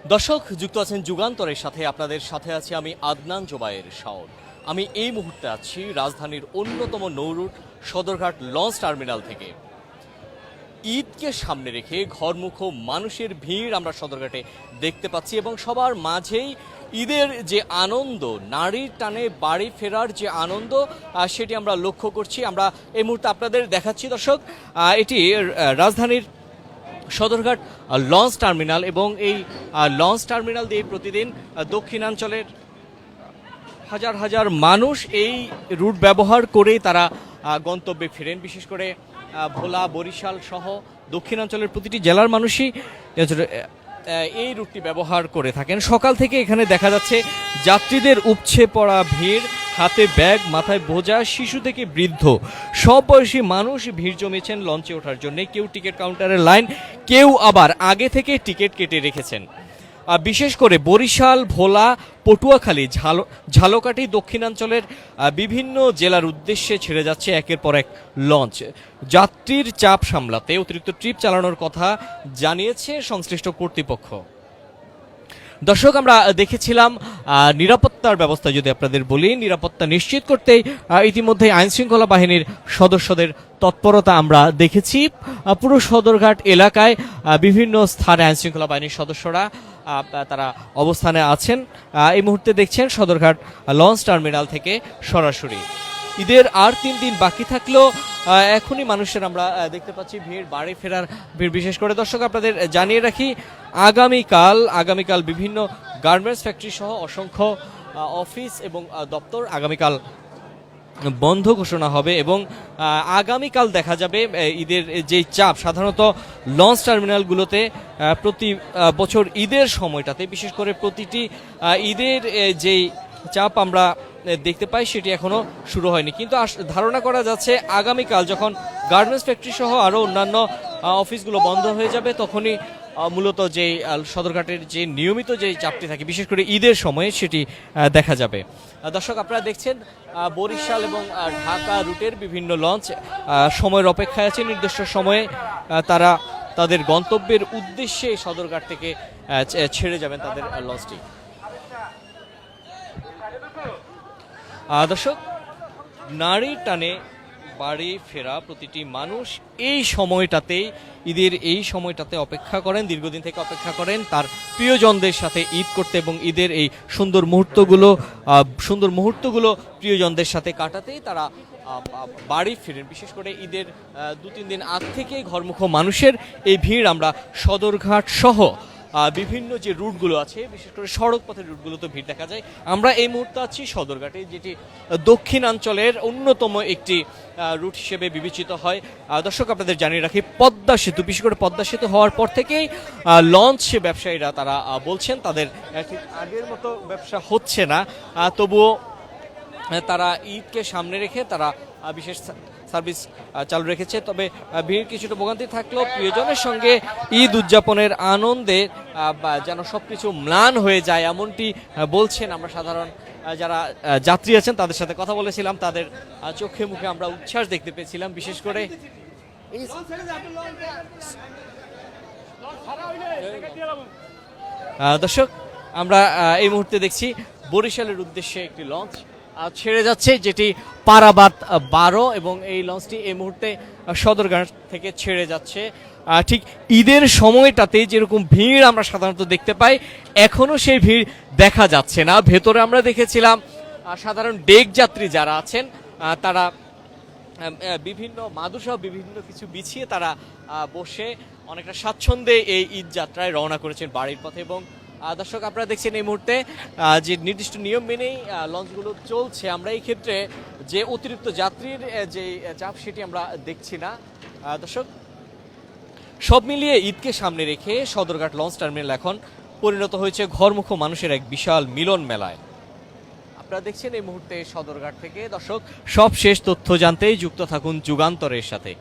দর্শক যুক্ত আছেন যুগান্তরের সাথে, আপনাদের সাথে আছি আমি আদনান জোবায়ের শাওন। আমি এই মুহূর্তে আছি রাজধানীর অন্যতম নৌরুট সদরঘাট লঞ্চ টার্মিনাল থেকে। ঈদকে সামনে রেখে ঘরমুখো মানুষের ভিড় আমরা সদরঘাটে দেখতে পাচ্ছি এবং সবার মাঝেই ঈদের যে আনন্দ, নারীর টানে বাড়ি ফেরার যে আনন্দ, সেটি আমরা লক্ষ্য করছি। আমরা এই মুহূর্তে আপনাদের দেখাচ্ছি দর্শক, এটি রাজধানীর সদরঘাট লঞ্চ টার্মিনাল এবং এই লঞ্চ টার্মিনাল দিয়ে প্রতিদিন দক্ষিণাঞ্চলের হাজার হাজার মানুষ এই রুট ব্যবহার করে তারা গন্তব্যে ফেরেন। বিশেষ করে ভোলা, বরিশাল সহ দক্ষিণাঞ্চলের প্রতিটি জেলার মানুষই এই রুটটি ব্যবহার করে থাকেন। সকাল থেকে এখানে দেখা যাচ্ছে যাত্রীদের উপচে পড়া ভিড়, হাতে ব্যাগ, মাথায় বোঝা, শিশু থেকে বৃদ্ধ সব বয়সী মানুষ ভিড় জমেছেন লঞ্চে ওঠার জন্য। কেউ টিকিট কাউন্টারের লাইন, কেউ আবার আগে থেকে টিকিট কেটে রেখেছেন। বিশেষ করে বরিশাল, ভোলা, পটুয়াখালী, ঝালকাঠি দক্ষিণাঞ্চলের বিভিন্ন জেলার উদ্দেশ্যে ছেড়ে যাচ্ছে একের পর এক লঞ্চ। যাত্রীর চাপ সামলাতে অতিরিক্ত ট্রিপ চালানোর কথা জানিয়েছে সংশ্লিষ্ট কর্তৃপক্ষ। দর্শক, আমরা দেখেছিলাম নিরাপত্তার ব্যবস্থা যদি আপনাদের বলি, নিরাপত্তা নিশ্চিত করতে ইতিমধ্যে আইনশৃঙ্খলা বাহিনীর সদস্যদের তৎপরতা আমরা দেখেছি। পুরো সদরঘাট এলাকায় বিভিন্ন স্থানে আইনশৃঙ্খলা বাহিনীর সদস্যরা তারা অবস্থানে আছেন। এই মুহূর্তে দেখছেন সদরঘাট লঞ্চ টার্মিনাল থেকে সরাসরি। ঈদের আর 3 দিন বাকি থাকলেও এখনই মানুষের আমরা দেখতে পাচ্ছি ভিড়, বাড়ি ফেরার ভিড়। বিশেষ করে দর্শক আপনাদের জানিয়ে রাখি, আগামীকাল বিভিন্ন গার্মেন্টস ফ্যাক্টরি সহ অসংখ্য অফিস এবং দপ্তর আগামীকাল বন্ধ ঘোষণা হবে এবং আগামীকাল দেখা যাবে ঈদের যে চাপ সাধারণত লঞ্চ টার্মিনালগুলোতে প্রতি বছর ঈদের সময়টাতে, বিশেষ করে প্রতিটি ঈদের যেই চাপ আমরা দেখতে পাই সেটি এখনো শুরু হয়নি। কিন্তু ধারণা করা যাচ্ছে আগামীকাল যখন গার্মেন্টস ফ্যাক্টরি সহ আরও অন্যান্য অফিসগুলো বন্ধ হয়ে যাবে তখনই মূলত যে সদরঘাটের যে নিয়মিত যে চাপটি থাকে বিশেষ করে ঈদের সময়ে সেটি দেখা যাবে। দর্শক, আপনারা দেখছেন বরিশাল এবং ঢাকা রুটের বিভিন্ন লঞ্চ সময়ের অপেক্ষায় আছে। নির্দিষ্ট সময়ে তারা তাদের গন্তব্যের উদ্দেশ্যে সদরঘাট থেকে ছেড়ে যাবেন তাদের লঞ্চটি। দর্শক, নারীর টানে বাড়ি ফেরা প্রতিটি মানুষ এই সময়টাতেই, ঈদের এই সময়টাতে অপেক্ষা করেন, দীর্ঘদিন থেকে অপেক্ষা করেন তার প্রিয়জনদের সাথে ঈদ করতে এবং ঈদের এই সুন্দর মুহূর্তগুলো প্রিয়জনদের সাথে কাটাতেই তারা বাড়ি ফিরেন। বিশেষ করে ঈদের 2-3 দিন আগ থেকেই ঘরমুখো মানুষের এই ভিড় আমরা সদরঘাট সহ বিভিন্ন যে রুটগুলো আছে, বিশেষ করে সড়ক পথের রুটগুলোতে ভিড় দেখা যায়। আমরা এই মুহূর্তে আছি সদরঘাটে, যেটি দক্ষিণাঞ্চলের অন্যতম একটি রুট হিসেবে বিবেচিত হয়। দর্শক, আপনাদের জানিয়ে রাখি, পদ্মা সেতু, বিশেষ করে পদ্মা সেতু হওয়ার পর থেকেই লঞ্চ ব্যবসায়ীরা তারা বলছেন তাদের ঠিক আগের মতো ব্যবসা হচ্ছে না। তবুও তারা ঈদকে সামনে রেখে তারা বিশেষ সার্ভিস চালু রেখেছে। তবে ভিড় কিছুটা ভোগান্তি থাকলেও প্রিয়জনের সঙ্গে ঈদ উদযাপনের আনন্দে যেন সবকিছু ম্লান হয়ে যায় এমনটি বলছেন। আমরা সাধারণ যারা যাত্রী আছেন তাদের সাথে কথা বলেছিলাম, তাদের চোখে মুখে আমরা উচ্ছ্বাস দেখতে পেয়েছিলাম। বিশেষ করে দর্শক, আমরা এই মুহূর্তে দেখছি বরিশালের উদ্দেশ্যে একটি লঞ্চ ছেড়ে যাচ্ছে, যেটি পারাবাত 12 এবং এই লঞ্চটি এই মুহূর্তে সদরঘাট থেকে ছেড়ে যাচ্ছে। ঠিক ঈদের সময়টাতে যেরকম ভিড় আমরা সাধারণত দেখতে পাই, এখনও সেই ভিড় দেখা যাচ্ছে না। ভেতরে আমরা দেখেছিলাম সাধারণ ডেক যাত্রী যারা আছেন তারা বিভিন্ন মাদুসহ বিভিন্ন কিছু বিছিয়ে তারা বসে অনেকটা স্বাচ্ছন্দ্যে এই ঈদ যাত্রায় রওনা করেছেন বাড়ির পথে। এবং দর্শক, আপনারা দেখছেন এই মুহূর্তে যে নির্দিষ্ট নিয়ম মেনেই লঞ্চগুলো চলছে। আমরা এই ক্ষেত্রে যে অতিরিক্ত যাত্রীর যে চাপ সেটি আমরা দেখছি না। দর্শক, সব মিলিয়ে ঈদকে সামনে রেখে সদরঘাট লঞ্চ টার্মিনাল এখন পরিণত হয়েছে ঘরমুখো মানুষের এক বিশাল মিলন মেলায়। আপনারা দেখছেন এই মুহূর্তে সদরঘাট থেকে। দর্শক, সব শেষ তথ্য জানতেই যুক্ত থাকুন যুগান্তরের সাথে।